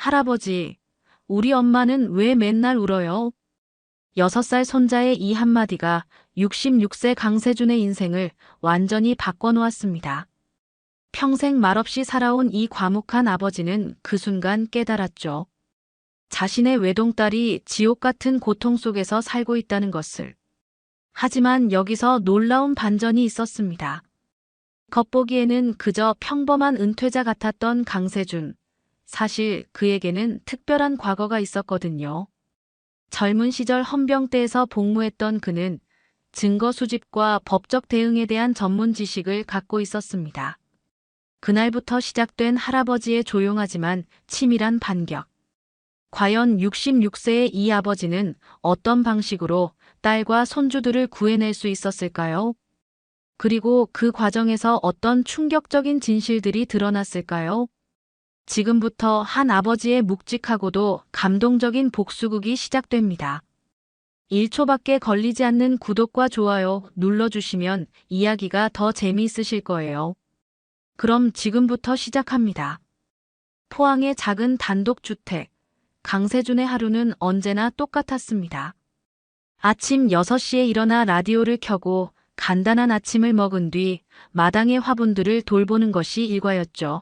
할아버지, 우리 엄마는 왜 맨날 울어요? 6살 손자의 이 한마디가 66세 강세준의 인생을 완전히 바꿔놓았습니다. 평생 말없이 살아온 이 과묵한 아버지는 그 순간 깨달았죠. 자신의 외동딸이 지옥 같은 고통 속에서 살고 있다는 것을. 하지만 여기서 놀라운 반전이 있었습니다. 겉보기에는 그저 평범한 은퇴자 같았던 강세준. 사실 그에게는 특별한 과거가 있었거든요. 젊은 시절 헌병대에서 복무했던 그는 증거 수집과 법적 대응에 대한 전문 지식을 갖고 있었습니다. 그날부터 시작된 할아버지의 조용하지만 치밀한 반격. 과연 66세의 이 아버지는 어떤 방식으로 딸과 손주들을 구해낼 수 있었을까요? 그리고 그 과정에서 어떤 충격적인 진실들이 드러났을까요? 지금부터 한 아버지의 묵직하고도 감동적인 복수극이 시작됩니다. 1초밖에 걸리지 않는 구독과 좋아요 눌러주시면 이야기가 더 재미있으실 거예요. 그럼 지금부터 시작합니다. 포항의 작은 단독주택. 강세준의 하루는 언제나 똑같았습니다. 아침 6시에 일어나 라디오를 켜고 간단한 아침을 먹은 뒤 마당의 화분들을 돌보는 것이 일과였죠.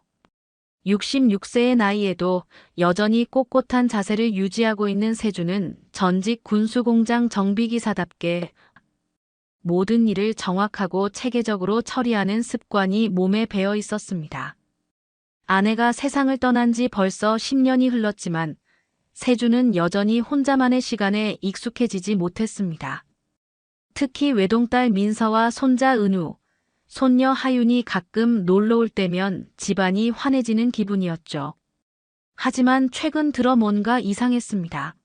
66세의 나이에도 여전히 꼿꼿한 자세를 유지하고 있는 세준은 전직 군수공장 정비기사답게 모든 일을 정확하고 체계적으로 처리하는 습관이 몸에 배어 있었습니다. 아내가 세상을 떠난 지 벌써 10년이 흘렀지만 세준은 여전히 혼자만의 시간에 익숙해지지 못했습니다. 특히 외동딸 민서와 손자 은우, 손녀 하윤이 가끔 놀러 올 때면 집안이 환해지는 기분이었죠. 하지만 최근 들어 뭔가 이상했습니다.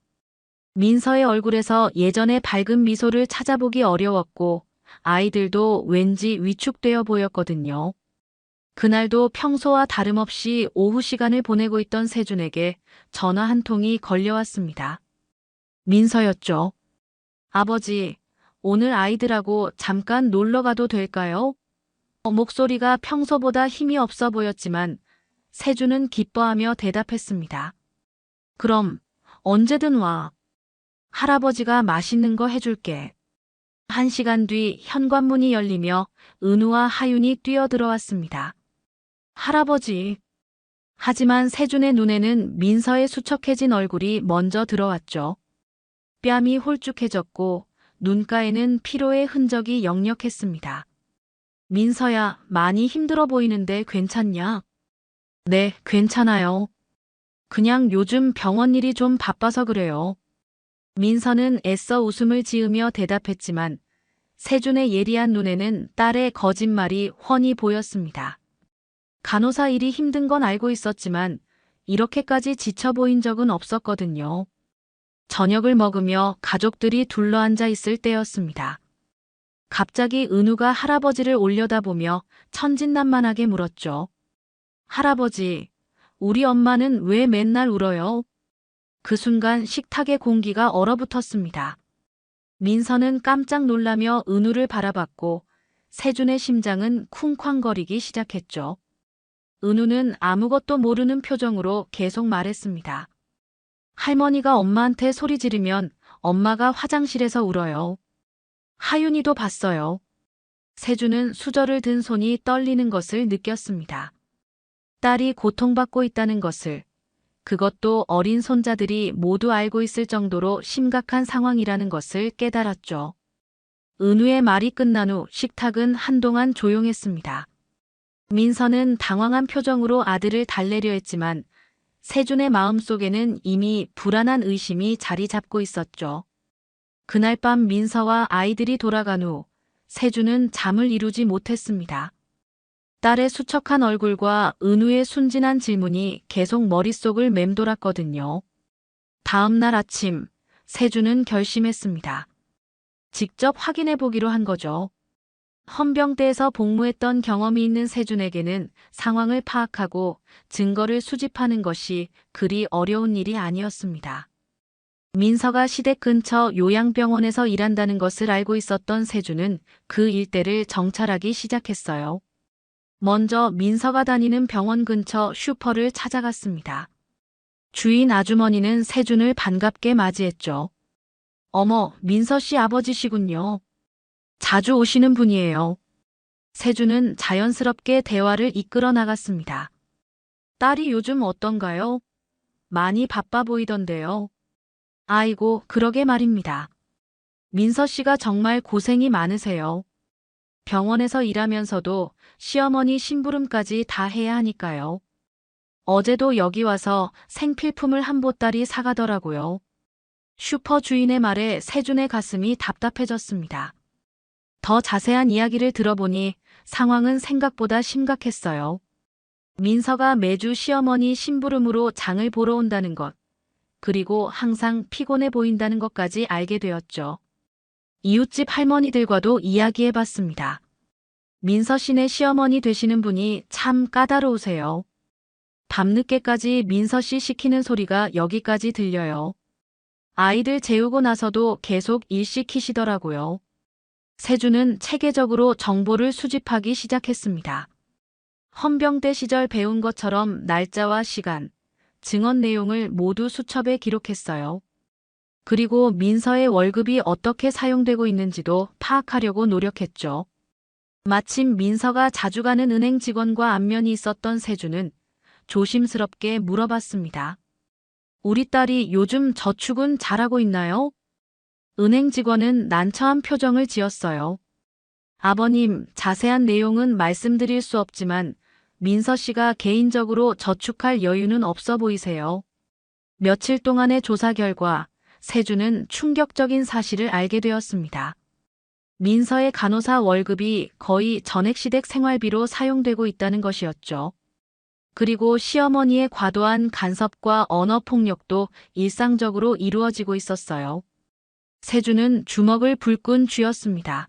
민서의 얼굴에서 예전의 밝은 미소를 찾아보기 어려웠고 아이들도 왠지 위축되어 보였거든요. 그날도 평소와 다름없이 오후 시간을 보내고 있던 세준에게 전화 한 통이 걸려왔습니다. 민서였죠. 아버지, 오늘 아이들하고 잠깐 놀러 가도 될까요? 목소리가 평소보다 힘이 없어 보였지만 세준은 기뻐하며 대답했습니다. 그럼 언제든 와. 할아버지가 맛있는 거 해줄게. 1시간 뒤 현관문이 열리며 은우와 하윤이 뛰어들어왔습니다. 할아버지. 하지만 세준의 눈에는 민서의 수척해진 얼굴이 먼저 들어왔죠. 뺨이 홀쭉해졌고 눈가에는 피로의 흔적이 역력했습니다. 민서야, 많이 힘들어 보이는데 괜찮냐? 네, 괜찮아요. 그냥 요즘 병원 일이 좀 바빠서 그래요. 민서는 애써 웃음을 지으며 대답했지만 세준의 예리한 눈에는 딸의 거짓말이 훤히 보였습니다. 간호사 일이 힘든 건 알고 있었지만 이렇게까지 지쳐 보인 적은 없었거든요. 저녁을 먹으며 가족들이 둘러앉아 있을 때였습니다. 갑자기 은우가 할아버지를 올려다보며 천진난만하게 물었죠. 할아버지, 우리 엄마는 왜 맨날 울어요? 그 순간 식탁의 공기가 얼어붙었습니다. 민서는 깜짝 놀라며 은우를 바라봤고 세준의 심장은 쿵쾅거리기 시작했죠. 은우는 아무것도 모르는 표정으로 계속 말했습니다. 할머니가 엄마한테 소리 지르면 엄마가 화장실에서 울어요. 하윤이도 봤어요. 세준은 수저를 든 손이 떨리는 것을 느꼈습니다. 딸이 고통받고 있다는 것을, 그것도 어린 손자들이 모두 알고 있을 정도로 심각한 상황이라는 것을 깨달았죠. 은우의 말이 끝난 후 식탁은 한동안 조용했습니다. 민서는 당황한 표정으로 아들을 달래려 했지만 세준의 마음속에는 이미 불안한 의심이 자리 잡고 있었죠. 그날 밤 민서와 아이들이 돌아간 후 세준은 잠을 이루지 못했습니다. 딸의 수척한 얼굴과 은우의 순진한 질문이 계속 머릿속을 맴돌았거든요. 다음 날 아침, 세준은 결심했습니다. 직접 확인해 보기로 한 거죠. 헌병대에서 복무했던 경험이 있는 세준에게는 상황을 파악하고 증거를 수집하는 것이 그리 어려운 일이 아니었습니다. 민서가 시댁 근처 요양병원에서 일한다는 것을 알고 있었던 세준은 그 일대를 정찰하기 시작했어요. 먼저 민서가 다니는 병원 근처 슈퍼를 찾아갔습니다. 주인 아주머니는 세준을 반갑게 맞이했죠. 어머, 민서 씨 아버지시군요. 자주 오시는 분이에요. 세준은 자연스럽게 대화를 이끌어 나갔습니다. 딸이 요즘 어떤가요? 많이 바빠 보이던데요. 아이고, 그러게 말입니다. 민서 씨가 정말 고생이 많으세요. 병원에서 일하면서도 시어머니 심부름까지 다 해야 하니까요. 어제도 여기 와서 생필품을 한 보따리 사가더라고요. 슈퍼 주인의 말에 세준의 가슴이 답답해졌습니다. 더 자세한 이야기를 들어보니 상황은 생각보다 심각했어요. 민서가 매주 시어머니 심부름으로 장을 보러 온다는 것, 그리고 항상 피곤해 보인다는 것까지 알게 되었죠. 이웃집 할머니들과도 이야기해봤습니다. 민서 씨네 시어머니 되시는 분이 참 까다로우세요. 밤늦게까지 민서 씨 시키는 소리가 여기까지 들려요. 아이들 재우고 나서도 계속 일 시키시더라고요. 세준은 체계적으로 정보를 수집하기 시작했습니다. 헌병대 시절 배운 것처럼 날짜와 시간, 증언 내용을 모두 수첩에 기록했어요. 그리고 민서의 월급이 어떻게 사용되고 있는지도 파악하려고 노력했죠. 마침 민서가 자주 가는 은행 직원과 안면이 있었던 세준은 조심스럽게 물어봤습니다. 우리 딸이 요즘 저축은 잘하고 있나요? 은행 직원은 난처한 표정을 지었어요. 아버님, 자세한 내용은 말씀드릴 수 없지만 민서 씨가 개인적으로 저축할 여유는 없어 보이세요. 며칠 동안의 조사 결과 세준은 충격적인 사실을 알게 되었습니다. 민서의 간호사 월급이 거의 전액시댁 생활비로 사용되고 있다는 것이었죠. 그리고 시어머니의 과도한 간섭과 언어폭력도 일상적으로 이루어지고 있었어요. 세준은 주먹을 불끈 쥐었습니다.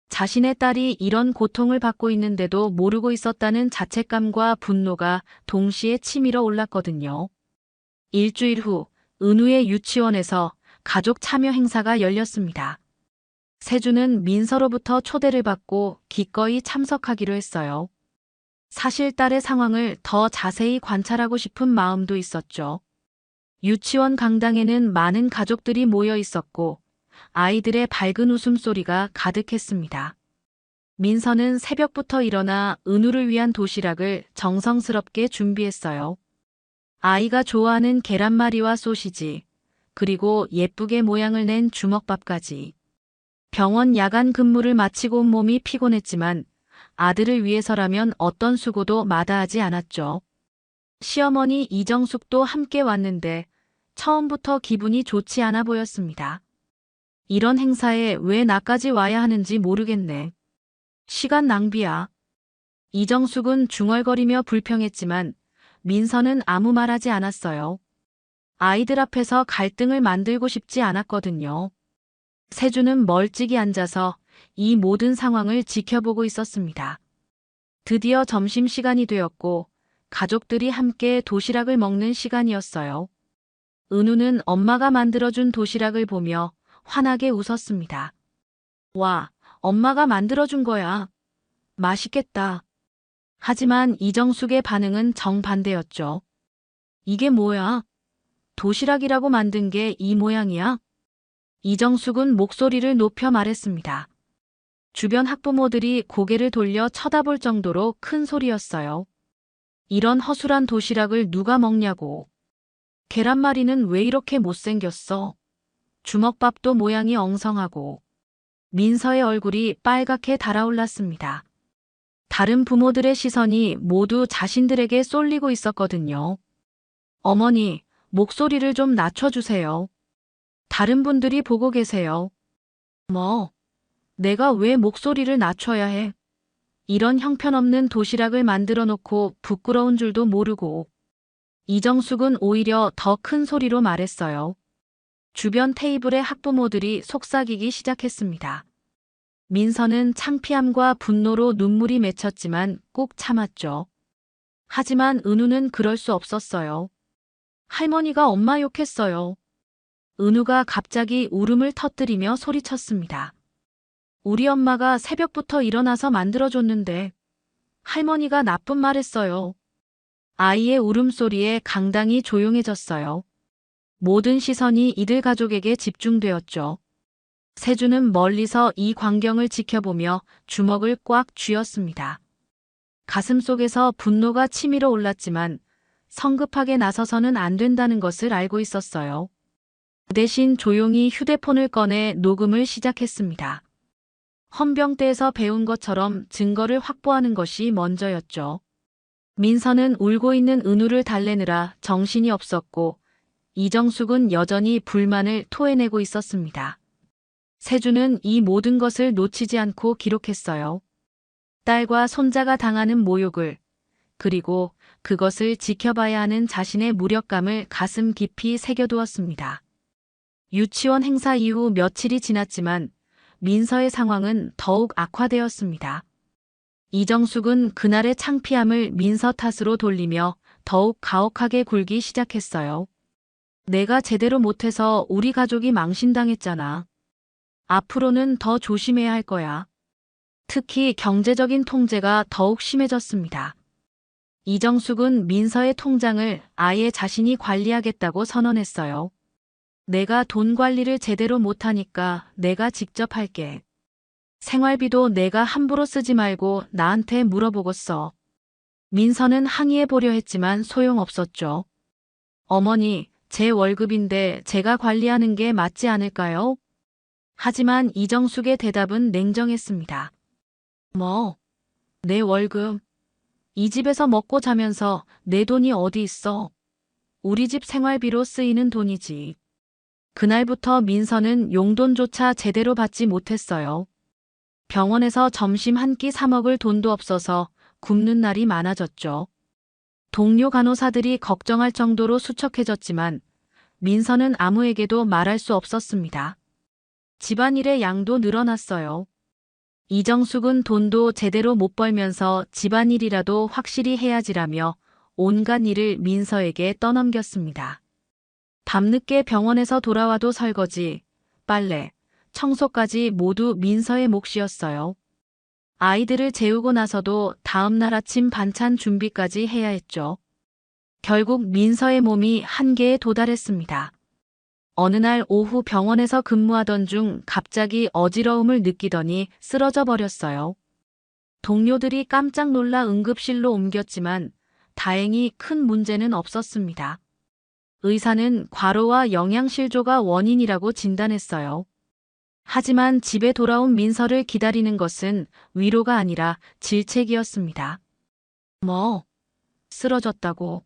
자신의 딸이 이런 고통을 받고 있는데도 모르고 있었다는 자책감과 분노가 동시에 치밀어 올랐거든요. 일주일 후 은우의 유치원에서 가족 참여 행사가 열렸습니다. 세준은 민서로부터 초대를 받고 기꺼이 참석하기로 했어요. 사실 딸의 상황을 더 자세히 관찰하고 싶은 마음도 있었죠. 유치원 강당에는 많은 가족들이 모여 있었고 아이들의 밝은 웃음소리가 가득했습니다. 민서는 새벽부터 일어나 은우를 위한 도시락을 정성스럽게 준비했어요. 아이가 좋아하는 계란말이와 소시지, 그리고 예쁘게 모양을 낸 주먹밥까지. 병원 야간 근무를 마치고 온 몸이 피곤했지만 아들을 위해서라면 어떤 수고도 마다하지 않았죠. 시어머니 이정숙도 함께 왔는데 처음부터 기분이 좋지 않아 보였습니다. 이런 행사에 왜 나까지 와야 하는지 모르겠네. 시간 낭비야. 이정숙은 중얼거리며 불평했지만 민서는 아무 말하지 않았어요. 아이들 앞에서 갈등을 만들고 싶지 않았거든요. 세준은 멀찍이 앉아서 이 모든 상황을 지켜보고 있었습니다. 드디어 점심시간이 되었고 가족들이 함께 도시락을 먹는 시간이었어요. 은우는 엄마가 만들어준 도시락을 보며 환하게 웃었습니다. 와, 엄마가 만들어준 거야. 맛있겠다. 하지만 이정숙의 반응은 정반대였죠. 이게 뭐야? 도시락이라고 만든 게 이 모양이야? 이정숙은 목소리를 높여 말했습니다. 주변 학부모들이 고개를 돌려 쳐다볼 정도로 큰 소리였어요. 이런 허술한 도시락을 누가 먹냐고. 계란말이는 왜 이렇게 못생겼어? 주먹밥도 모양이 엉성하고. 민서의 얼굴이 빨갛게 달아올랐습니다. 다른 부모들의 시선이 모두 자신들에게 쏠리고 있었거든요. 어머니, 목소리를 좀 낮춰주세요. 다른 분들이 보고 계세요. 뭐, 내가 왜 목소리를 낮춰야 해? 이런 형편없는 도시락을 만들어 놓고 부끄러운 줄도 모르고. 이정숙은 오히려 더 큰 소리로 말했어요. 주변 테이블의 학부모들이 속삭이기 시작했습니다. 민서는 창피함과 분노로 눈물이 맺혔지만 꾹 참았죠. 하지만 은우는 그럴 수 없었어요. 할머니가 엄마 욕했어요. 은우가 갑자기 울음을 터뜨리며 소리쳤습니다. 우리 엄마가 새벽부터 일어나서 만들어줬는데 할머니가 나쁜 말 했어요. 아이의 울음소리에 강당이 조용해졌어요. 모든 시선이 이들 가족에게 집중되었죠. 세주는 멀리서 이 광경을 지켜보며 주먹을 꽉 쥐었습니다. 가슴속에서 분노가 치밀어 올랐지만 성급하게 나서서는 안 된다는 것을 알고 있었어요. 대신 조용히 휴대폰을 꺼내 녹음을 시작했습니다. 헌병대에서 배운 것처럼 증거를 확보하는 것이 먼저였죠. 민서는 울고 있는 은우를 달래느라 정신이 없었고 이정숙은 여전히 불만을 토해내고 있었습니다. 세주는 이 모든 것을 놓치지 않고 기록했어요. 딸과 손자가 당하는 모욕을, 그리고 그것을 지켜봐야 하는 자신의 무력감을 가슴 깊이 새겨두었습니다. 유치원 행사 이후 며칠이 지났지만 민서의 상황은 더욱 악화되었습니다. 이정숙은 그날의 창피함을 민서 탓으로 돌리며 더욱 가혹하게 굴기 시작했어요. 내가 제대로 못해서 우리 가족이 망신당했잖아. 앞으로는 더 조심해야 할 거야. 특히 경제적인 통제가 더욱 심해졌습니다. 이정숙은 민서의 통장을 아예 자신이 관리하겠다고 선언했어요. 내가 돈 관리를 제대로 못하니까 내가 직접 할게. 생활비도 내가 함부로 쓰지 말고 나한테 물어보고 써. 민서는 항의해보려 했지만 소용없었죠. 어머니, 제 월급인데 제가 관리하는 게 맞지 않을까요? 하지만 이정숙의 대답은 냉정했습니다. 뭐? 내 월급. 이 집에서 먹고 자면서 내 돈이 어디 있어? 우리 집 생활비로 쓰이는 돈이지. 그날부터 민서는 용돈조차 제대로 받지 못했어요. 병원에서 점심 한 끼 사 먹을 돈도 없어서 굶는 날이 많아졌죠. 동료 간호사들이 걱정할 정도로 수척해졌지만 민서는 아무에게도 말할 수 없었습니다. 집안일의 양도 늘어났어요. 이정숙은 돈도 제대로 못 벌면서 집안일이라도 확실히 해야지라며 온갖 일을 민서에게 떠넘겼습니다. 밤늦게 병원에서 돌아와도 설거지, 빨래, 청소까지 모두 민서의 몫이었어요. 아이들을 재우고 나서도 다음 날 아침 반찬 준비까지 해야 했죠. 결국 민서의 몸이 한계에 도달했습니다. 어느 날 오후 병원에서 근무하던 중 갑자기 어지러움을 느끼더니 쓰러져 버렸어요. 동료들이 깜짝 놀라 응급실로 옮겼지만 다행히 큰 문제는 없었습니다. 의사는 과로와 영양실조가 원인이라고 진단했어요. 하지만 집에 돌아온 민서를 기다리는 것은 위로가 아니라 질책이었습니다. 뭐? 쓰러졌다고.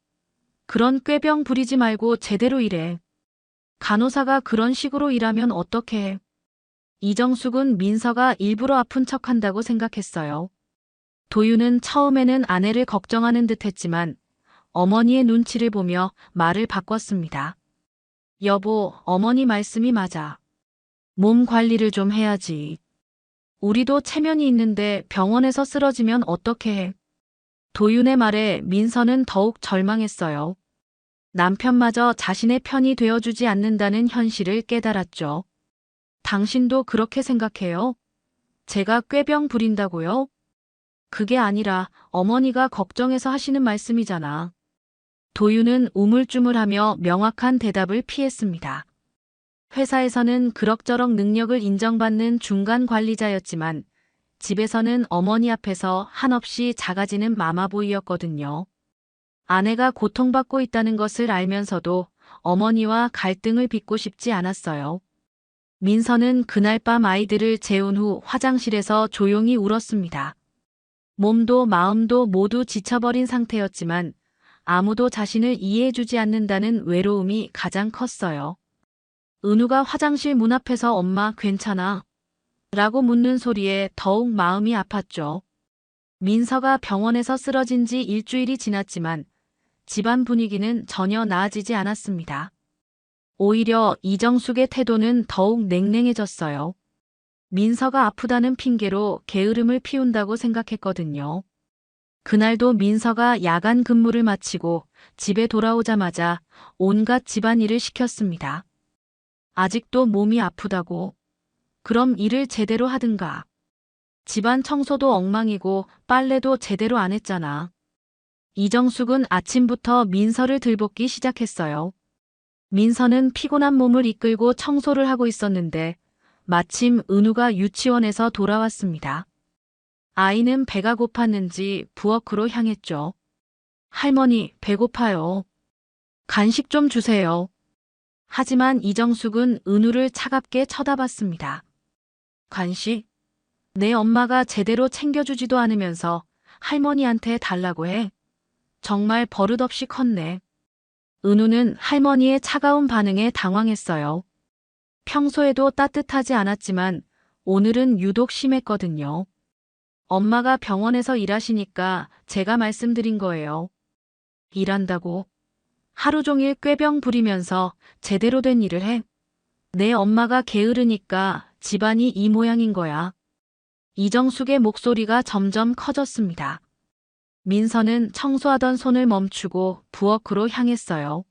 그런 꾀병 부리지 말고 제대로 일해. 간호사가 그런 식으로 일하면 어떡해. 해? 이정숙은 민서가 일부러 아픈 척한다고 생각했어요. 도유는 처음에는 아내를 걱정하는 듯했지만 어머니의 눈치를 보며 말을 바꿨습니다. 여보, 어머니 말씀이 맞아. 몸 관리를 좀 해야지. 우리도 체면이 있는데 병원에서 쓰러지면 어떡해. 해? 도윤의 말에 민서는 더욱 절망했어요. 남편마저 자신의 편이 되어주지 않는다는 현실을 깨달았죠. 당신도 그렇게 생각해요? 제가 꾀병 부린다고요? 그게 아니라 어머니가 걱정해서 하시는 말씀이잖아. 도윤은 우물쭈물하며 명확한 대답을 피했습니다. 회사에서는 그럭저럭 능력을 인정받는 중간 관리자였지만 집에서는 어머니 앞에서 한없이 작아지는 마마보이였거든요. 아내가 고통받고 있다는 것을 알면서도 어머니와 갈등을 빚고 싶지 않았어요. 민서는 그날 밤 아이들을 재운 후 화장실에서 조용히 울었습니다. 몸도 마음도 모두 지쳐버린 상태였지만 아무도 자신을 이해해주지 않는다는 외로움이 가장 컸어요. 은우가 화장실 문 앞에서 엄마 괜찮아? 라고 묻는 소리에 더욱 마음이 아팠죠. 민서가 병원에서 쓰러진 지 일주일이 지났지만 집안 분위기는 전혀 나아지지 않았습니다. 오히려 이정숙의 태도는 더욱 냉랭해졌어요. 민서가 아프다는 핑계로 게으름을 피운다고 생각했거든요. 그날도 민서가 야간 근무를 마치고 집에 돌아오자마자 온갖 집안일을 시켰습니다. 아직도 몸이 아프다고. 그럼 일을 제대로 하든가. 집안 청소도 엉망이고 빨래도 제대로 안 했잖아. 이정숙은 아침부터 민서를 들볶기 시작했어요. 민서는 피곤한 몸을 이끌고 청소를 하고 있었는데 마침 은우가 유치원에서 돌아왔습니다. 아이는 배가 고팠는지 부엌으로 향했죠. 할머니, 배고파요. 간식 좀 주세요. 하지만 이정숙은 은우를 차갑게 쳐다봤습니다. 간식? 내 엄마가 제대로 챙겨주지도 않으면서 할머니한테 달라고 해. 정말 버릇없이 컸네. 은우는 할머니의 차가운 반응에 당황했어요. 평소에도 따뜻하지 않았지만 오늘은 유독 심했거든요. 엄마가 병원에서 일하시니까 제가 말씀드린 거예요. 일한다고? 하루 종일 꾀병 부리면서 제대로 된 일을 해? 내 엄마가 게으르니까 집안이 이 모양인 거야. 이정숙의 목소리가 점점 커졌습니다. 민서는 청소하던 손을 멈추고 부엌으로 향했어요.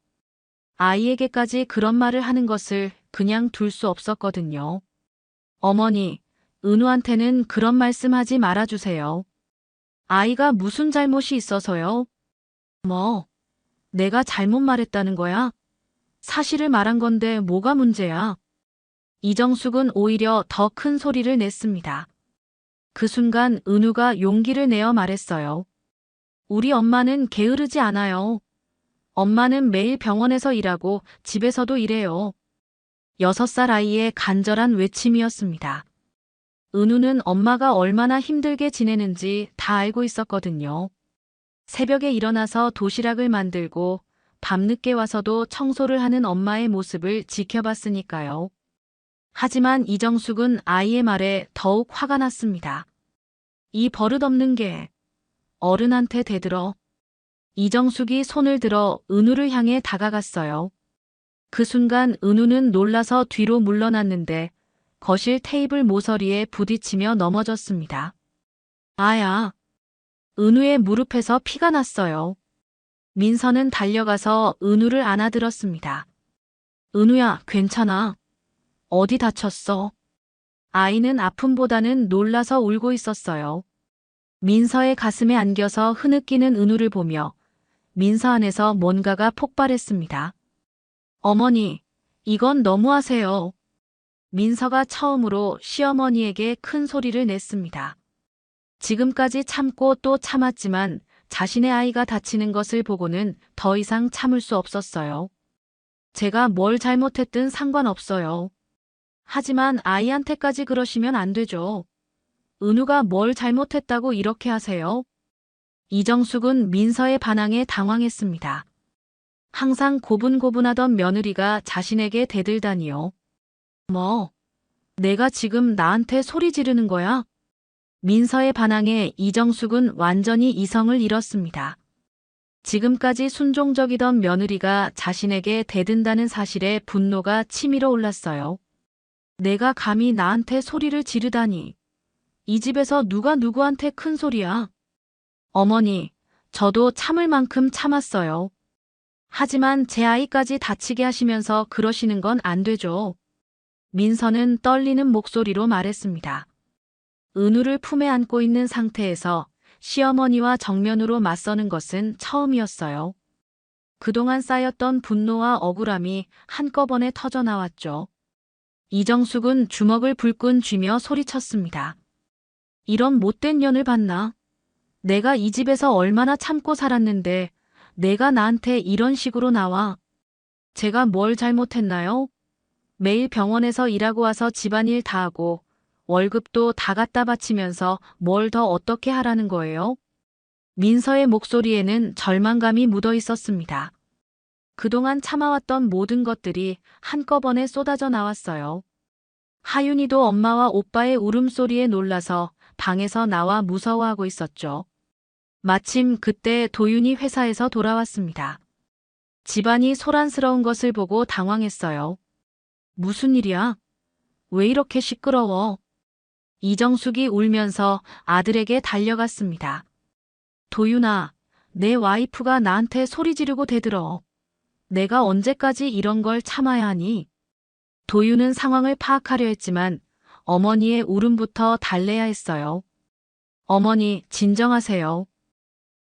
아이에게까지 그런 말을 하는 것을 그냥 둘 수 없었거든요. 어머니, 은우한테는 그런 말씀하지 말아주세요. 아이가 무슨 잘못이 있어서요? 뭐, 내가 잘못 말했다는 거야? 사실을 말한 건데 뭐가 문제야? 이정숙은 오히려 더 큰 소리를 냈습니다. 그 순간 은우가 용기를 내어 말했어요. 우리 엄마는 게으르지 않아요. 엄마는 매일 병원에서 일하고 집에서도 일해요. 6살 아이의 간절한 외침이었습니다. 은우는 엄마가 얼마나 힘들게 지내는지 다 알고 있었거든요. 새벽에 일어나서 도시락을 만들고 밤늦게 와서도 청소를 하는 엄마의 모습을 지켜봤으니까요. 하지만 이정숙은 아이의 말에 더욱 화가 났습니다. 이 버릇없는 게 어른한테 대들어. 이정숙이 손을 들어 은우를 향해 다가갔어요. 그 순간 은우는 놀라서 뒤로 물러났는데 거실 테이블 모서리에 부딪히며 넘어졌습니다. 아야. 은우의 무릎에서 피가 났어요. 민서는 달려가서 은우를 안아들었습니다. 은우야, 괜찮아. 어디 다쳤어? 아이는 아픔보다는 놀라서 울고 있었어요. 민서의 가슴에 안겨서 흐느끼는 은우를 보며 민서 안에서 뭔가가 폭발했습니다. 어머니, 이건 너무하세요. 민서가 처음으로 시어머니에게 큰 소리를 냈습니다. 지금까지 참고 또 참았지만 자신의 아이가 다치는 것을 보고는 더 이상 참을 수 없었어요. 제가 뭘 잘못했든 상관없어요. 하지만 아이한테까지 그러시면 안 되죠. 은우가 뭘 잘못했다고 이렇게 하세요? 이정숙은 민서의 반항에 당황했습니다. 항상 고분고분하던 며느리가 자신에게 대들다니요. 뭐, 내가 지금 나한테 소리 지르는 거야? 민서의 반항에 이정숙은 완전히 이성을 잃었습니다. 지금까지 순종적이던 며느리가 자신에게 대든다는 사실에 분노가 치밀어 올랐어요. 내가 감히 나한테 소리를 지르다니. 이 집에서 누가 누구한테 큰 소리야? 어머니, 저도 참을 만큼 참았어요. 하지만 제 아이까지 다치게 하시면서 그러시는 건 안 되죠. 민서는 떨리는 목소리로 말했습니다. 은우를 품에 안고 있는 상태에서 시어머니와 정면으로 맞서는 것은 처음이었어요. 그동안 쌓였던 분노와 억울함이 한꺼번에 터져나왔죠. 이정숙은 주먹을 불끈 쥐며 소리쳤습니다. 이런 못된 년을 봤나? 내가 이 집에서 얼마나 참고 살았는데 내가 나한테 이런 식으로 나와. 제가 뭘 잘못했나요? 매일 병원에서 일하고 와서 집안일 다 하고 월급도 다 갖다 바치면서 뭘 더 어떻게 하라는 거예요? 민서의 목소리에는 절망감이 묻어 있었습니다. 그동안 참아왔던 모든 것들이 한꺼번에 쏟아져 나왔어요. 하윤이도 엄마와 오빠의 울음소리에 놀라서 방에서 나와 무서워하고 있었죠. 마침 그때 도윤이 회사에서 돌아왔습니다. 집안이 소란스러운 것을 보고 당황했어요. 무슨 일이야? 왜 이렇게 시끄러워? 이정숙이 울면서 아들에게 달려갔습니다. 도윤아, 내 와이프가 나한테 소리 지르고 대들어. 내가 언제까지 이런 걸 참아야 하니? 도윤은 상황을 파악하려 했지만 어머니의 울음부터 달래야 했어요. 어머니, 진정하세요.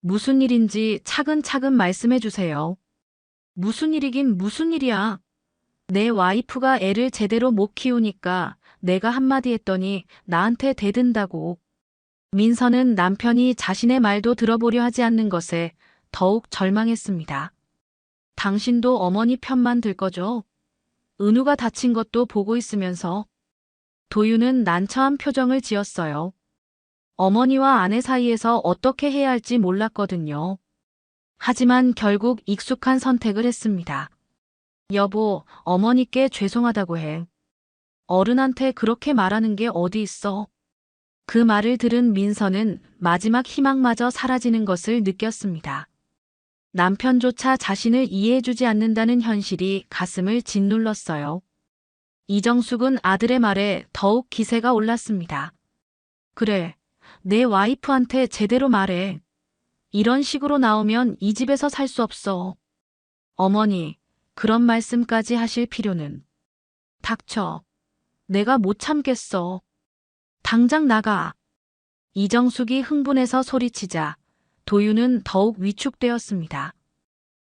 무슨 일인지 차근차근 말씀해 주세요. 무슨 일이긴 무슨 일이야. 내 와이프가 애를 제대로 못 키우니까 내가 한마디 했더니 나한테 대든다고. 민서는 남편이 자신의 말도 들어보려 하지 않는 것에 더욱 절망했습니다. 당신도 어머니 편만 들 거죠? 은우가 다친 것도 보고 있으면서. 도윤은 난처한 표정을 지었어요. 어머니와 아내 사이에서 어떻게 해야 할지 몰랐거든요. 하지만 결국 익숙한 선택을 했습니다. 여보, 어머니께 죄송하다고 해. 어른한테 그렇게 말하는 게 어디 있어. 그 말을 들은 민서는 마지막 희망마저 사라지는 것을 느꼈습니다. 남편조차 자신을 이해해주지 않는다는 현실이 가슴을 짓눌렀어요. 이정숙은 아들의 말에 더욱 기세가 올랐습니다. 그래, 내 와이프한테 제대로 말해. 이런 식으로 나오면 이 집에서 살 수 없어. 어머니, 그런 말씀까지 하실 필요는. 닥쳐. 내가 못 참겠어. 당장 나가. 이정숙이 흥분해서 소리치자 도윤은 더욱 위축되었습니다.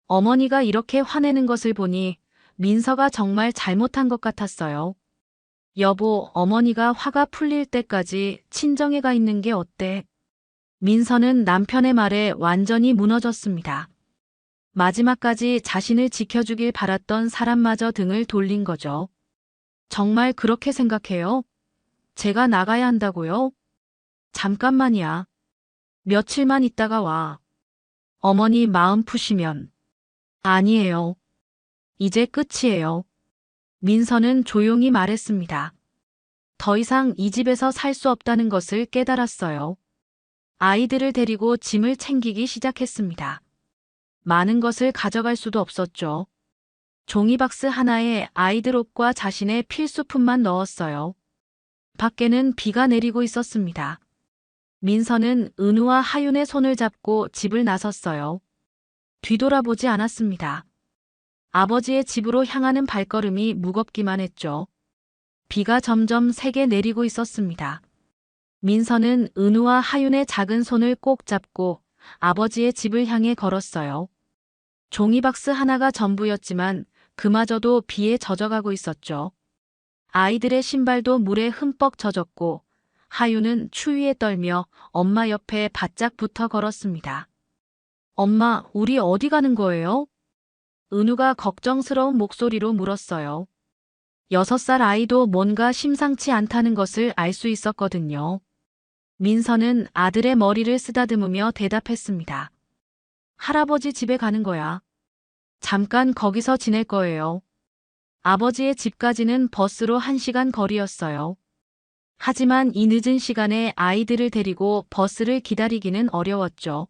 어머니가 이렇게 화내는 것을 보니 민서가 정말 잘못한 것 같았어요. 여보, 어머니가 화가 풀릴 때까지 친정에 가 있는 게 어때? 민서는 남편의 말에 완전히 무너졌습니다. 마지막까지 자신을 지켜주길 바랐던 사람마저 등을 돌린 거죠. 정말 그렇게 생각해요? 제가 나가야 한다고요? 잠깐만이야. 며칠만 있다가 와. 어머니 마음 푸시면. 아니에요. 이제 끝이에요. 민서는 조용히 말했습니다. 더 이상 이 집에서 살 수 없다는 것을 깨달았어요. 아이들을 데리고 짐을 챙기기 시작했습니다. 많은 것을 가져갈 수도 없었죠. 종이박스 하나에 아이들 옷과 자신의 필수품만 넣었어요. 밖에는 비가 내리고 있었습니다. 민서는 은우와 하윤의 손을 잡고 집을 나섰어요. 뒤돌아보지 않았습니다. 아버지의 집으로 향하는 발걸음이 무겁기만 했죠. 비가 점점 세게 내리고 있었습니다. 민서는 은우와 하윤의 작은 손을 꼭 잡고 아버지의 집을 향해 걸었어요. 종이박스 하나가 전부였지만 그마저도 비에 젖어가고 있었죠. 아이들의 신발도 물에 흠뻑 젖었고 하윤은 추위에 떨며 엄마 옆에 바짝 붙어 걸었습니다. 엄마, 우리 어디 가는 거예요? 은우가 걱정스러운 목소리로 물었어요. 6살 아이도 뭔가 심상치 않다는 것을 알 수 있었거든요. 민서는 아들의 머리를 쓰다듬으며 대답했습니다. 할아버지 집에 가는 거야. 잠깐 거기서 지낼 거예요. 아버지의 집까지는 버스로 1시간 거리였어요. 하지만 이 늦은 시간에 아이들을 데리고 버스를 기다리기는 어려웠죠.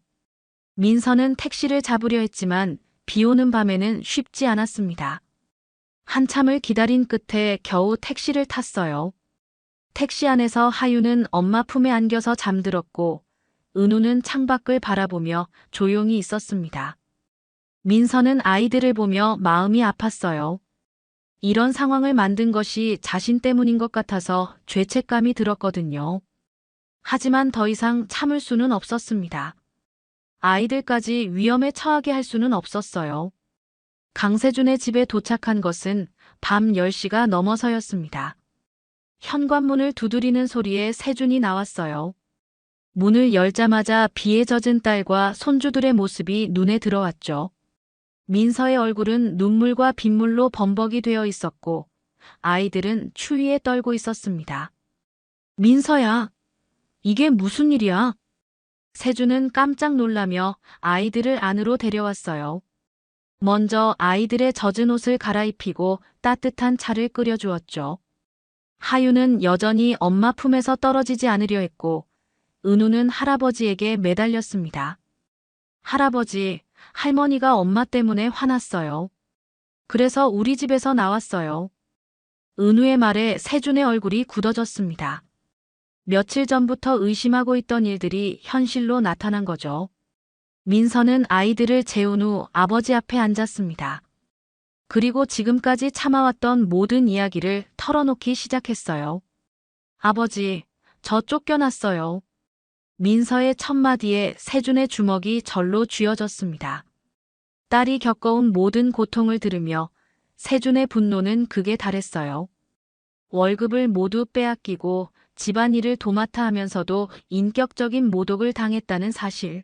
민서는 택시를 잡으려 했지만 비 오는 밤에는 쉽지 않았습니다. 한참을 기다린 끝에 겨우 택시를 탔어요. 택시 안에서 하윤은 엄마 품에 안겨서 잠들었고 은우는 창밖을 바라보며 조용히 있었습니다. 민서는 아이들을 보며 마음이 아팠어요. 이런 상황을 만든 것이 자신 때문인 것 같아서 죄책감이 들었거든요. 하지만 더 이상 참을 수는 없었습니다. 아이들까지 위험에 처하게 할 수는 없었어요. 강세준의 집에 도착한 것은 밤 10시가 넘어서였습니다. 현관문을 두드리는 소리에 세준이 나왔어요. 문을 열자마자 비에 젖은 딸과 손주들의 모습이 눈에 들어왔죠. 민서의 얼굴은 눈물과 빗물로 범벅이 되어 있었고 아이들은 추위에 떨고 있었습니다. 민서야, 이게 무슨 일이야? 세준은 깜짝 놀라며 아이들을 안으로 데려왔어요. 먼저 아이들의 젖은 옷을 갈아입히고 따뜻한 차를 끓여주었죠. 하윤은 여전히 엄마 품에서 떨어지지 않으려 했고 은우는 할아버지에게 매달렸습니다. 할아버지, 할머니가 엄마 때문에 화났어요. 그래서 우리 집에서 나왔어요. 은우의 말에 세준의 얼굴이 굳어졌습니다. 며칠 전부터 의심하고 있던 일들이 현실로 나타난 거죠. 민서는 아이들을 재운 후 아버지 앞에 앉았습니다. 그리고 지금까지 참아왔던 모든 이야기를 털어놓기 시작했어요. 아버지, 저 쫓겨났어요. 민서의 첫마디에 세준의 주먹이 절로 쥐어졌습니다. 딸이 겪어온 모든 고통을 들으며 세준의 분노는 극에 달했어요. 월급을 모두 빼앗기고 집안일을 도맡아 하면서도 인격적인 모독을 당했다는 사실.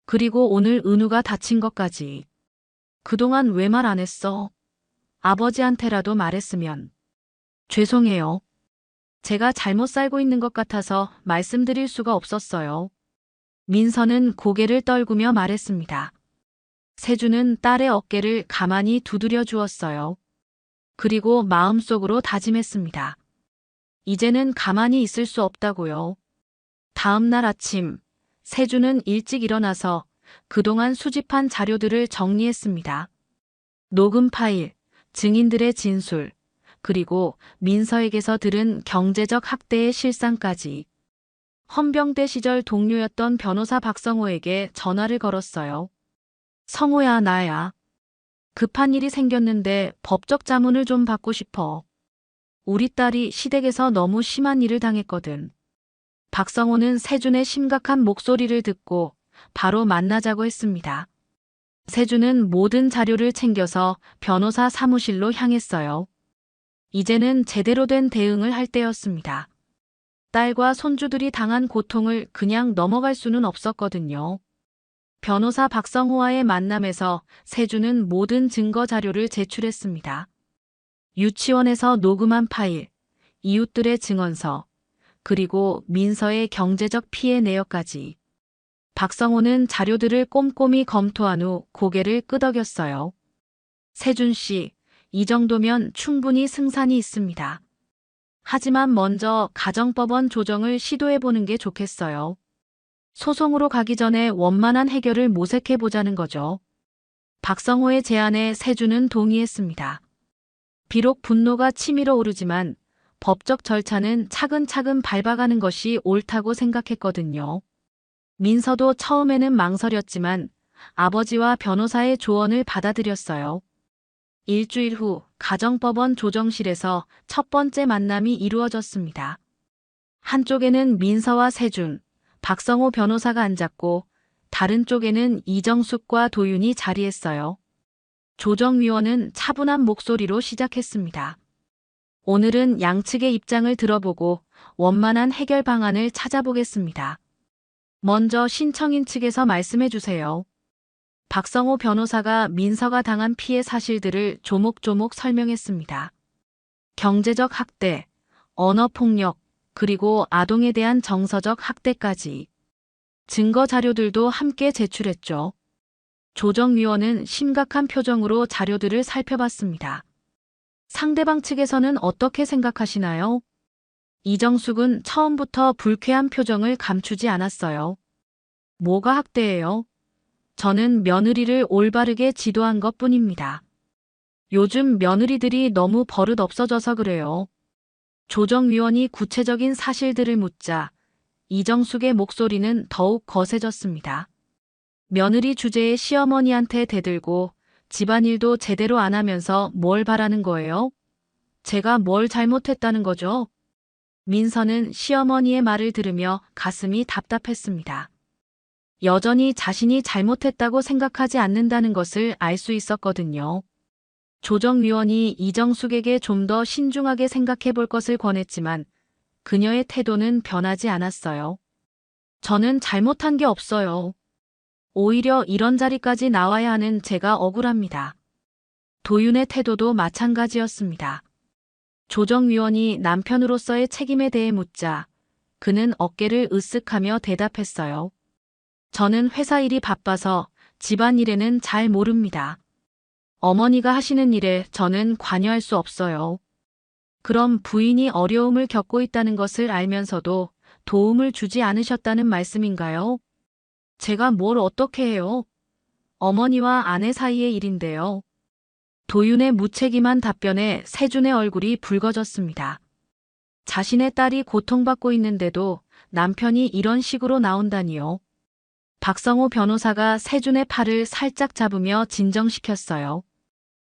그리고 오늘 은우가 다친 것까지. 그동안 왜 말 안 했어? 아버지한테라도 말했으면. 죄송해요. 제가 잘못 살고 있는 것 같아서 말씀드릴 수가 없었어요. 민서는 고개를 떨구며 말했습니다. 세준은 딸의 어깨를 가만히 두드려 주었어요. 그리고 마음속으로 다짐했습니다. 이제는 가만히 있을 수 없다고요. 다음 날 아침, 세준은 일찍 일어나서 그동안 수집한 자료들을 정리했습니다. 녹음 파일, 증인들의 진술, 그리고 민서에게서 들은 경제적 학대의 실상까지. 헌병대 시절 동료였던 변호사 박성호에게 전화를 걸었어요. 성호야, 나야. 급한 일이 생겼는데 법적 자문을 좀 받고 싶어. 우리 딸이 시댁에서 너무 심한 일을 당했거든. 박성호는 세준의 심각한 목소리를 듣고 바로 만나자고 했습니다. 세준은 모든 자료를 챙겨서 변호사 사무실로 향했어요. 이제는 제대로 된 대응을 할 때였습니다. 딸과 손주들이 당한 고통을 그냥 넘어갈 수는 없었거든요. 변호사 박성호와의 만남에서 세준은 모든 증거 자료를 제출했습니다. 유치원에서 녹음한 파일, 이웃들의 증언서, 그리고 민서의 경제적 피해 내역까지. 박성호는 자료들을 꼼꼼히 검토한 후 고개를 끄덕였어요. 세준 씨, 이 정도면 충분히 승산이 있습니다. 하지만 먼저 가정법원 조정을 시도해보는 게 좋겠어요. 소송으로 가기 전에 원만한 해결을 모색해보자는 거죠. 박성호의 제안에 세준은 동의했습니다. 비록 분노가 치밀어 오르지만 법적 절차는 차근차근 밟아가는 것이 옳다고 생각했거든요. 민서도 처음에는 망설였지만 아버지와 변호사의 조언을 받아들였어요. 일주일 후 가정법원 조정실에서 첫 번째 만남이 이루어졌습니다. 한쪽에는 민서와 세준, 박성호 변호사가 앉았고 다른 쪽에는 이정숙과 도윤이 자리했어요. 조정위원은 차분한 목소리로 시작했습니다. 오늘은 양측의 입장을 들어보고 원만한 해결 방안을 찾아보겠습니다. 먼저 신청인 측에서 말씀해 주세요. 박성호 변호사가 민서가 당한 피해 사실들을 조목조목 설명했습니다. 경제적 학대, 언어폭력, 그리고 아동에 대한 정서적 학대까지. 증거 자료들도 함께 제출했죠. 조정위원은 심각한 표정으로 자료들을 살펴봤습니다. 상대방 측에서는 어떻게 생각하시나요? 이정숙은 처음부터 불쾌한 표정을 감추지 않았어요. 뭐가 학대예요? 저는 며느리를 올바르게 지도한 것뿐입니다. 요즘 며느리들이 너무 버릇 없어져서 그래요. 조정위원이 구체적인 사실들을 묻자 이정숙의 목소리는 더욱 거세졌습니다. 며느리 주제에 시어머니한테 대들고 집안일도 제대로 안 하면서 뭘 바라는 거예요? 제가 뭘 잘못했다는 거죠? 민서는 시어머니의 말을 들으며 가슴이 답답했습니다. 여전히 자신이 잘못했다고 생각하지 않는다는 것을 알 수 있었거든요. 조정위원이 이정숙에게 좀 더 신중하게 생각해 볼 것을 권했지만 그녀의 태도는 변하지 않았어요. 저는 잘못한 게 없어요. 오히려 이런 자리까지 나와야 하는 제가 억울합니다. 도윤의 태도도 마찬가지였습니다. 조정위원이 남편으로서의 책임에 대해 묻자 그는 어깨를 으쓱하며 대답했어요. 저는 회사 일이 바빠서 집안일에는 잘 모릅니다. 어머니가 하시는 일에 저는 관여할 수 없어요. 그럼 부인이 어려움을 겪고 있다는 것을 알면서도 도움을 주지 않으셨다는 말씀인가요? 제가 뭘 어떻게 해요? 어머니와 아내 사이의 일인데요. 도윤의 무책임한 답변에 세준의 얼굴이 붉어졌습니다. 자신의 딸이 고통받고 있는데도 남편이 이런 식으로 나온다니요. 박성호 변호사가 세준의 팔을 살짝 잡으며 진정시켰어요.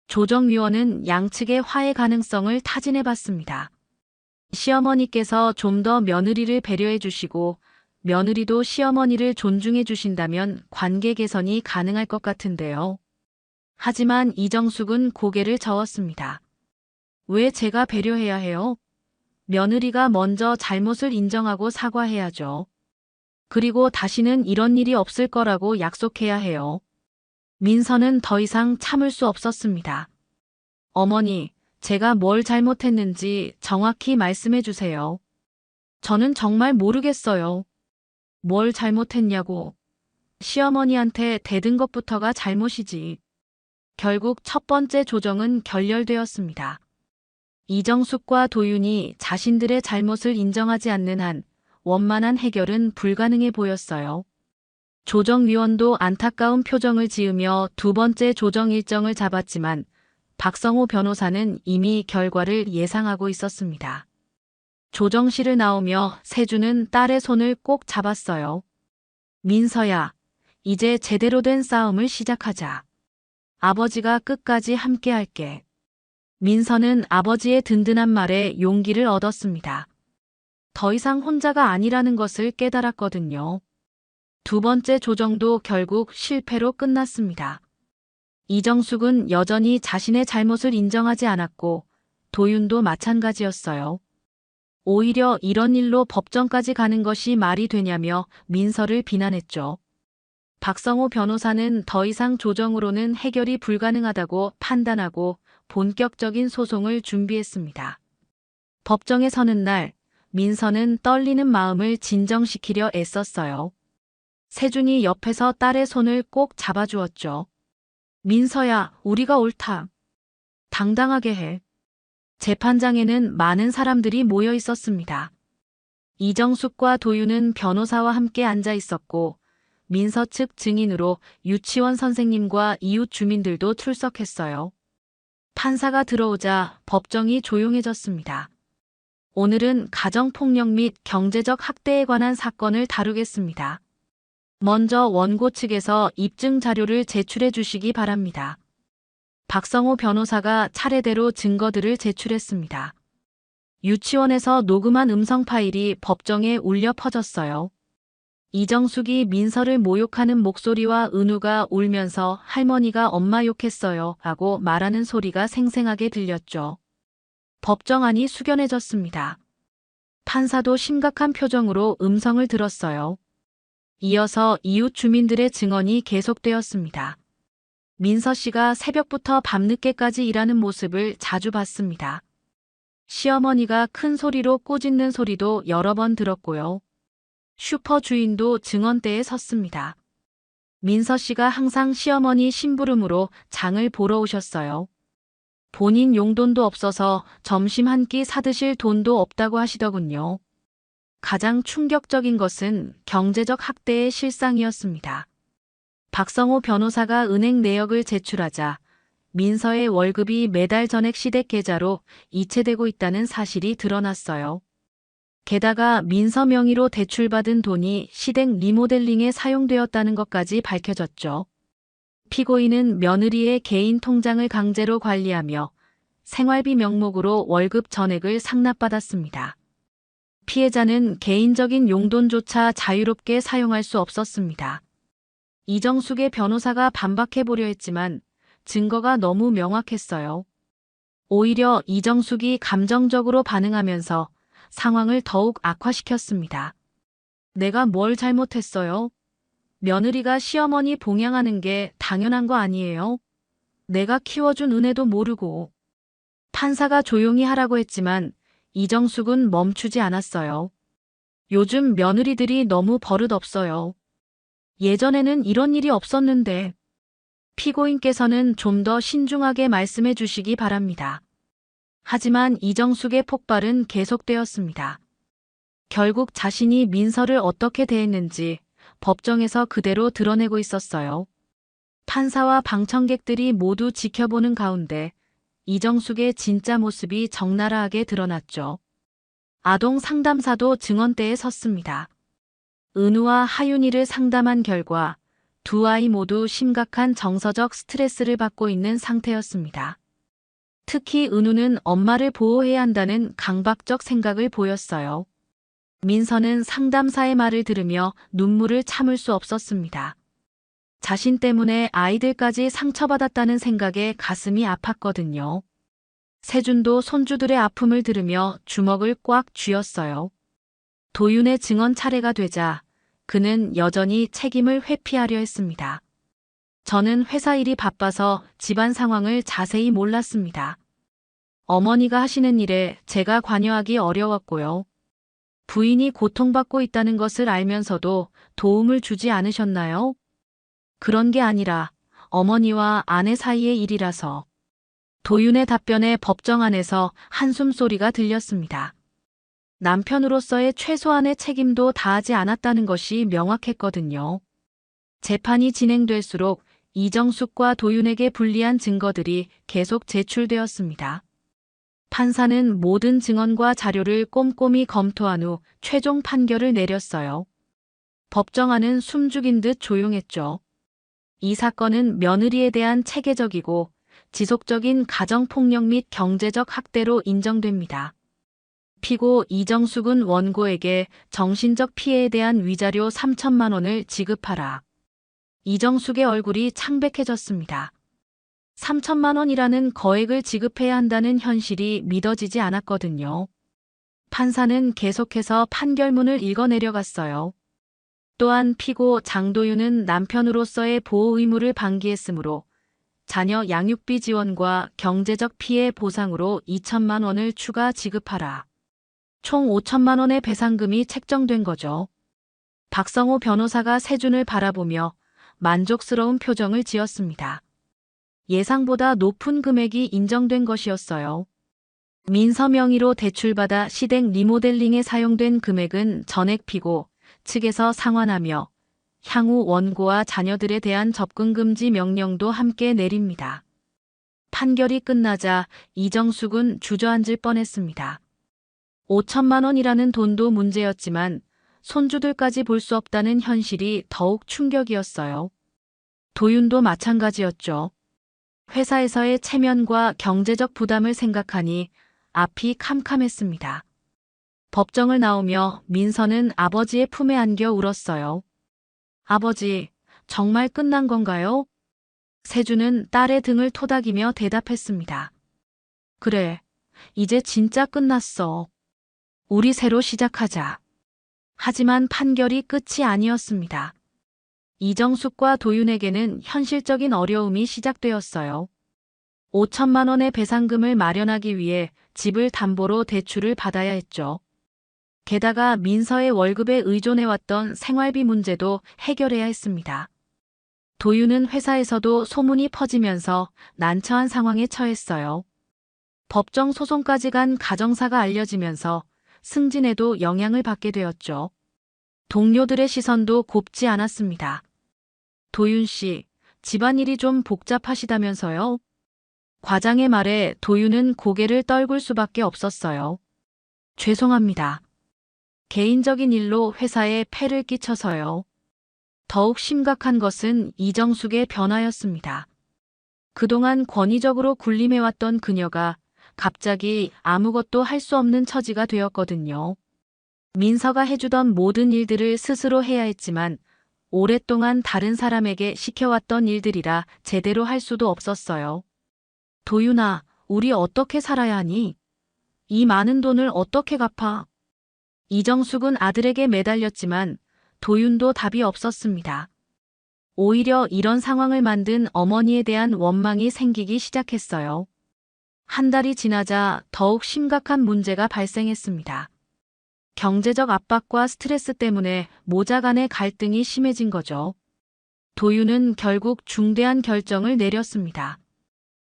조정위원은 양측의 화해 가능성을 타진해 봤습니다. 시어머니께서 좀 더 며느리를 배려해 주시고 며느리도 시어머니를 존중해 주신다면 관계 개선이 가능할 것 같은데요. 하지만 이정숙은 고개를 저었습니다. 왜 제가 배려해야 해요? 며느리가 먼저 잘못을 인정하고 사과해야죠. 그리고 다시는 이런 일이 없을 거라고 약속해야 해요. 민서는 더 이상 참을 수 없었습니다. 어머니, 제가 뭘 잘못했는지 정확히 말씀해 주세요. 저는 정말 모르겠어요. 뭘 잘못했냐고. 시어머니한테 대든 것부터가 잘못이지. 결국 첫 번째 조정은 결렬되었습니다. 이정숙과 도윤이 자신들의 잘못을 인정하지 않는 한 원만한 해결은 불가능해 보였어요. 조정위원도 안타까운 표정을 지으며 두 번째 조정 일정을 잡았지만 박성호 변호사는 이미 결과를 예상하고 있었습니다. 조정실을 나오며 세주는 딸의 손을 꼭 잡았어요. 민서야, 이제 제대로 된 싸움을 시작하자. 아버지가 끝까지 함께할게. 민서는 아버지의 든든한 말에 용기를 얻었습니다. 더 이상 혼자가 아니라는 것을 깨달았거든요. 두 번째 조정도 결국 실패로 끝났습니다. 이정숙은 여전히 자신의 잘못을 인정하지 않았고 도윤도 마찬가지였어요. 오히려 이런 일로 법정까지 가는 것이 말이 되냐며 민서를 비난했죠. 박성호 변호사는 더 이상 조정으로는 해결이 불가능하다고 판단하고 본격적인 소송을 준비했습니다. 법정에 서는 날, 민서는 떨리는 마음을 진정시키려 애썼어요. 세준이 옆에서 딸의 손을 꼭 잡아주었죠. 민서야, 우리가 옳다. 당당하게 해. 재판장에는 많은 사람들이 모여 있었습니다. 이정숙과 도윤은 변호사와 함께 앉아 있었고 민서 측 증인으로 유치원 선생님과 이웃 주민들도 출석했어요. 판사가 들어오자 법정이 조용해졌습니다. 오늘은 가정폭력 및 경제적 학대에 관한 사건을 다루겠습니다. 먼저 원고 측에서 입증 자료를 제출해 주시기 바랍니다. 박성호 변호사가 차례대로 증거들을 제출했습니다. 유치원에서 녹음한 음성 파일이 법정에 울려 퍼졌어요. 이정숙이 민서를 모욕하는 목소리와 은우가 울면서 할머니가 엄마 욕했어요 하고 말하는 소리가 생생하게 들렸죠. 법정 안이 숙연해졌습니다. 판사도 심각한 표정으로 음성을 들었어요. 이어서 이웃 주민들의 증언이 계속되었습니다. 민서 씨가 새벽부터 밤늦게까지 일하는 모습을 자주 봤습니다. 시어머니가 큰 소리로 꾸짖는 소리도 여러 번 들었고요. 슈퍼 주인도 증언대에 섰습니다. 민서 씨가 항상 시어머니 심부름으로 장을 보러 오셨어요. 본인 용돈도 없어서 점심 한 끼 사드실 돈도 없다고 하시더군요. 가장 충격적인 것은 경제적 학대의 실상이었습니다. 박성호 변호사가 은행 내역을 제출하자 민서의 월급이 매달 전액 시댁 계좌로 이체되고 있다는 사실이 드러났어요. 게다가 민서 명의로 대출받은 돈이 시댁 리모델링에 사용되었다는 것까지 밝혀졌죠. 피고인은 며느리의 개인 통장을 강제로 관리하며 생활비 명목으로 월급 전액을 상납받았습니다. 피해자는 개인적인 용돈조차 자유롭게 사용할 수 없었습니다. 이정숙의 변호사가 반박해보려 했지만 증거가 너무 명확했어요. 오히려 이정숙이 감정적으로 반응하면서 상황을 더욱 악화시켰습니다. 내가 뭘 잘못했어요? 며느리가 시어머니 봉양하는 게 당연한 거 아니에요? 내가 키워준 은혜도 모르고. 판사가 조용히 하라고 했지만 이정숙은 멈추지 않았어요. 요즘 며느리들이 너무 버릇없어요. 예전에는 이런 일이 없었는데. 피고인께서는 좀 더 신중하게 말씀해 주시기 바랍니다. 하지만 이정숙의 폭발은 계속되었습니다. 결국 자신이 민서를 어떻게 대했는지 법정에서 그대로 드러내고 있었어요. 판사와 방청객들이 모두 지켜보는 가운데 이정숙의 진짜 모습이 적나라하게 드러났죠. 아동 상담사도 증언대에 섰습니다. 은우와 하윤이를 상담한 결과 두 아이 모두 심각한 정서적 스트레스를 받고 있는 상태였습니다. 특히 은우는 엄마를 보호해야 한다는 강박적 생각을 보였어요. 민서는 상담사의 말을 들으며 눈물을 참을 수 없었습니다. 자신 때문에 아이들까지 상처받았다는 생각에 가슴이 아팠거든요. 세준도 손주들의 아픔을 들으며 주먹을 꽉 쥐었어요. 도윤의 증언 차례가 되자 그는 여전히 책임을 회피하려 했습니다. 저는 회사 일이 바빠서 집안 상황을 자세히 몰랐습니다. 어머니가 하시는 일에 제가 관여하기 어려웠고요. 부인이 고통받고 있다는 것을 알면서도 도움을 주지 않으셨나요? 그런 게 아니라 어머니와 아내 사이의 일이라서. 도윤의 답변에 법정 안에서 한숨 소리가 들렸습니다. 남편으로서의 최소한의 책임도 다하지 않았다는 것이 명확했거든요. 재판이 진행될수록 이정숙과 도윤에게 불리한 증거들이 계속 제출되었습니다. 판사는 모든 증언과 자료를 꼼꼼히 검토한 후 최종 판결을 내렸어요. 법정 안은 숨죽인 듯 조용했죠. 이 사건은 며느리에 대한 체계적이고 지속적인 가정폭력 및 경제적 학대로 인정됩니다. 피고 이정숙은 원고에게 정신적 피해에 대한 위자료 3천만 원을 지급하라. 이정숙의 얼굴이 창백해졌습니다. 3천만 원이라는 거액을 지급해야 한다는 현실이 믿어지지 않았거든요. 판사는 계속해서 판결문을 읽어내려갔어요. 또한 피고 장도윤은 남편으로서의 보호 의무를 방기했으므로 자녀 양육비 지원과 경제적 피해 보상으로 2천만 원을 추가 지급하라. 총 5천만 원의 배상금이 책정된 거죠. 박성호 변호사가 세준을 바라보며 만족스러운 표정을 지었습니다. 예상보다 높은 금액이 인정된 것이었어요. 민서 명의로 대출받아 시댁 리모델링에 사용된 금액은 전액 피고 측에서 상환하며 향후 원고와 자녀들에 대한 접근 금지 명령도 함께 내립니다. 판결이 끝나자 이정숙은 주저앉을 뻔했습니다. 5천만 원이라는 돈도 문제였지만 손주들까지 볼 수 없다는 현실이 더욱 충격이었어요. 도윤도 마찬가지였죠. 회사에서의 체면과 경제적 부담을 생각하니 앞이 캄캄했습니다. 법정을 나오며 민서는 아버지의 품에 안겨 울었어요. 아버지, 정말 끝난 건가요? 세준은 딸의 등을 토닥이며 대답했습니다. 그래, 이제 진짜 끝났어. 우리 새로 시작하자. 하지만 판결이 끝이 아니었습니다. 이정숙과 도윤에게는 현실적인 어려움이 시작되었어요. 5천만 원의 배상금을 마련하기 위해 집을 담보로 대출을 받아야 했죠. 게다가 민서의 월급에 의존해왔던 생활비 문제도 해결해야 했습니다. 도윤은 회사에서도 소문이 퍼지면서 난처한 상황에 처했어요. 법정 소송까지 간 가정사가 알려지면서 승진에도 영향을 받게 되었죠. 동료들의 시선도 곱지 않았습니다. 도윤 씨, 집안일이 좀 복잡하시다면서요? 과장의 말에 도윤은 고개를 떨굴 수밖에 없었어요. 죄송합니다. 개인적인 일로 회사에 폐를 끼쳐서요. 더욱 심각한 것은 이정숙의 변화였습니다. 그동안 권위적으로 군림해왔던 그녀가 갑자기 아무것도 할 수 없는 처지가 되었거든요. 민서가 해주던 모든 일들을 스스로 해야 했지만 오랫동안 다른 사람에게 시켜왔던 일들이라 제대로 할 수도 없었어요. 도윤아, 우리 어떻게 살아야 하니? 이 많은 돈을 어떻게 갚아? 이정숙은 아들에게 매달렸지만 도윤도 답이 없었습니다. 오히려 이런 상황을 만든 어머니에 대한 원망이 생기기 시작했어요. 한 달이 지나자 더욱 심각한 문제가 발생했습니다. 경제적 압박과 스트레스 때문에 모자 간의 갈등이 심해진 거죠. 도윤은 결국 중대한 결정을 내렸습니다.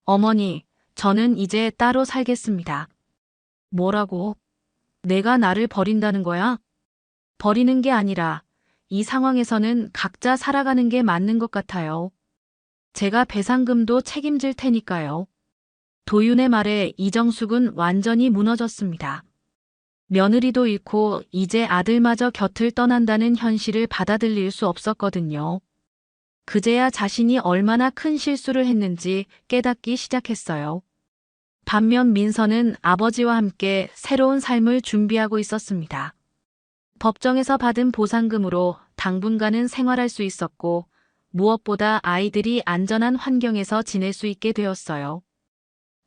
어머니, 저는 이제 따로 살겠습니다. 뭐라고? 내가 나를 버린다는 거야? 버리는 게 아니라 이 상황에서는 각자 살아가는 게 맞는 것 같아요. 제가 배상금도 책임질 테니까요. 도윤의 말에 이정숙은 완전히 무너졌습니다. 며느리도 잃고 이제 아들마저 곁을 떠난다는 현실을 받아들일 수 없었거든요. 그제야 자신이 얼마나 큰 실수를 했는지 깨닫기 시작했어요. 반면 민서는 아버지와 함께 새로운 삶을 준비하고 있었습니다. 법정에서 받은 보상금으로 당분간은 생활할 수 있었고 무엇보다 아이들이 안전한 환경에서 지낼 수 있게 되었어요.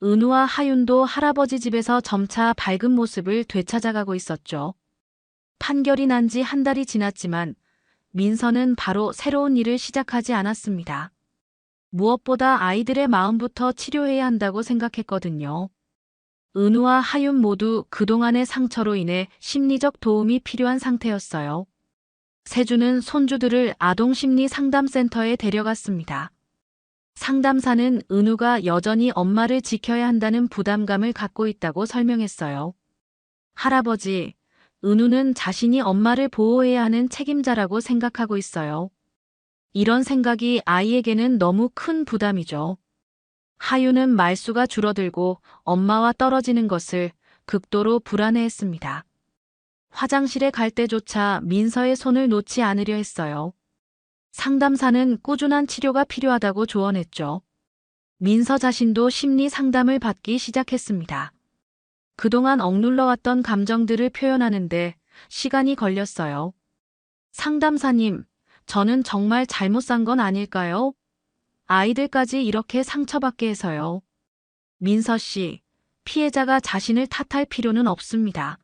은우와 하윤도 할아버지 집에서 점차 밝은 모습을 되찾아가고 있었죠. 판결이 난 지 한 달이 지났지만 민서는 바로 새로운 일을 시작하지 않았습니다. 무엇보다 아이들의 마음부터 치료해야 한다고 생각했거든요. 은우와 하윤 모두 그동안의 상처로 인해 심리적 도움이 필요한 상태였어요. 세주는 손주들을 아동심리상담센터에 데려갔습니다. 상담사는 은우가 여전히 엄마를 지켜야 한다는 부담감을 갖고 있다고 설명했어요. 할아버지, 은우는 자신이 엄마를 보호해야 하는 책임자라고 생각하고 있어요. 이런 생각이 아이에게는 너무 큰 부담이죠. 하윤은 말수가 줄어들고 엄마와 떨어지는 것을 극도로 불안해했습니다. 화장실에 갈 때조차 민서의 손을 놓지 않으려 했어요. 상담사는 꾸준한 치료가 필요하다고 조언했죠. 민서 자신도 심리 상담을 받기 시작했습니다. 그동안 억눌러왔던 감정들을 표현하는데 시간이 걸렸어요. 상담사님, 저는 정말 잘못 산 건 아닐까요? 아이들까지 이렇게 상처받게 해서요. 민서 씨, 피해자가 자신을 탓할 필요는 없습니다.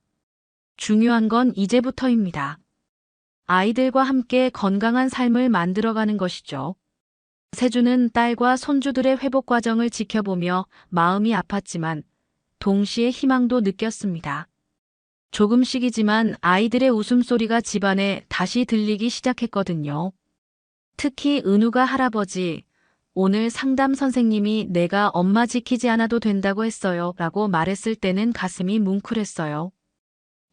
중요한 건 이제부터입니다. 아이들과 함께 건강한 삶을 만들어가는 것이죠. 세주는 딸과 손주들의 회복 과정을 지켜보며 마음이 아팠지만 동시에 희망도 느꼈습니다. 조금씩이지만 아이들의 웃음소리가 집안에 다시 들리기 시작했거든요. 특히 은우가 할아버지, 오늘 상담 선생님이 내가 엄마 지키지 않아도 된다고 했어요 라고 말했을 때는 가슴이 뭉클했어요.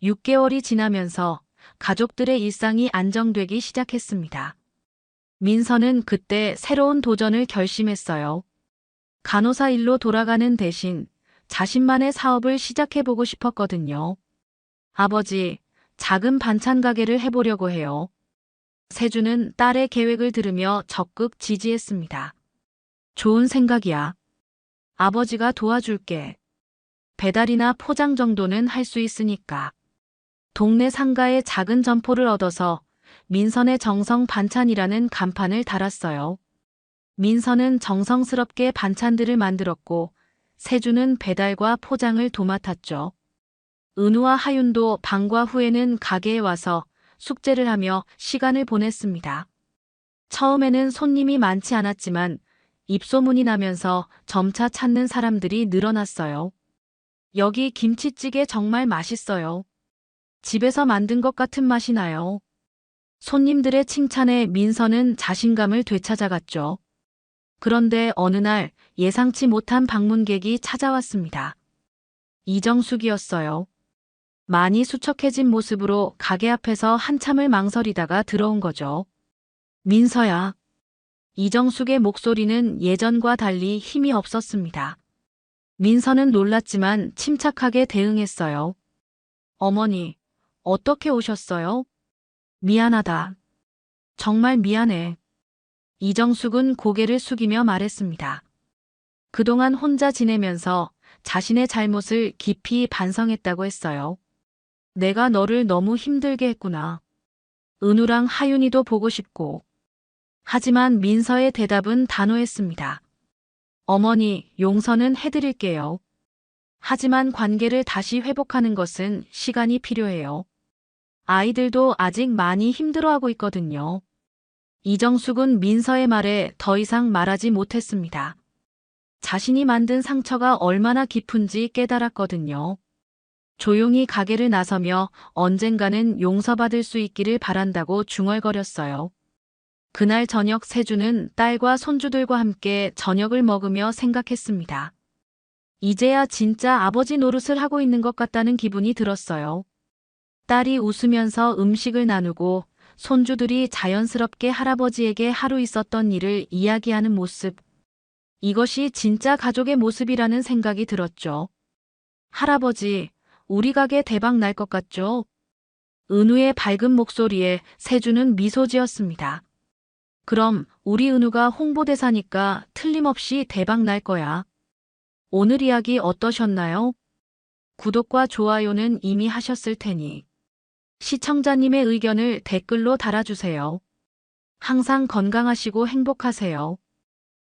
6개월이 지나면서 가족들의 일상이 안정되기 시작했습니다. 민서는 그때 새로운 도전을 결심했어요. 간호사 일로 돌아가는 대신 자신만의 사업을 시작해보고 싶었거든요. 아버지, 작은 반찬 가게를 해보려고 해요. 세주는 딸의 계획을 들으며 적극 지지했습니다. 좋은 생각이야. 아버지가 도와줄게. 배달이나 포장 정도는 할 수 있으니까. 동네 상가에 작은 점포를 얻어서 민선의 정성 반찬이라는 간판을 달았어요. 민선은 정성스럽게 반찬들을 만들었고 세주는 배달과 포장을 도맡았죠. 은우와 하윤도 방과 후에는 가게에 와서 숙제를 하며 시간을 보냈습니다. 처음에는 손님이 많지 않았지만 입소문이 나면서 점차 찾는 사람들이 늘어났어요. 여기 김치찌개 정말 맛있어요. 집에서 만든 것 같은 맛이 나요. 손님들의 칭찬에 민서는 자신감을 되찾아갔죠. 그런데 어느 날 예상치 못한 방문객이 찾아왔습니다. 이정숙이었어요. 많이 수척해진 모습으로 가게 앞에서 한참을 망설이다가 들어온 거죠. 민서야. 이정숙의 목소리는 예전과 달리 힘이 없었습니다. 민서는 놀랐지만 침착하게 대응했어요. 어머니, 어떻게 오셨어요? 미안하다. 정말 미안해. 이정숙은 고개를 숙이며 말했습니다. 그동안 혼자 지내면서 자신의 잘못을 깊이 반성했다고 했어요. 내가 너를 너무 힘들게 했구나. 은우랑 하윤이도 보고 싶고. 하지만 민서의 대답은 단호했습니다. 어머니, 용서는 해드릴게요. 하지만 관계를 다시 회복하는 것은 시간이 필요해요. 아이들도 아직 많이 힘들어하고 있거든요. 이정숙은 민서의 말에 더 이상 말하지 못했습니다. 자신이 만든 상처가 얼마나 깊은지 깨달았거든요. 조용히 가게를 나서며 언젠가는 용서받을 수 있기를 바란다고 중얼거렸어요. 그날 저녁 세주는 딸과 손주들과 함께 저녁을 먹으며 생각했습니다. 이제야 진짜 아버지 노릇을 하고 있는 것 같다는 기분이 들었어요. 딸이 웃으면서 음식을 나누고 손주들이 자연스럽게 할아버지에게 하루 있었던 일을 이야기하는 모습. 이것이 진짜 가족의 모습이라는 생각이 들었죠. 할아버지, 우리 가게 대박 날 것 같죠? 은우의 밝은 목소리에 세주는 미소 지었습니다. 그럼 우리 은우가 홍보대사니까 틀림없이 대박 날 거야. 오늘 이야기 어떠셨나요? 구독과 좋아요는 이미 하셨을 테니. 시청자님의 의견을 댓글로 달아주세요. 항상 건강하시고 행복하세요.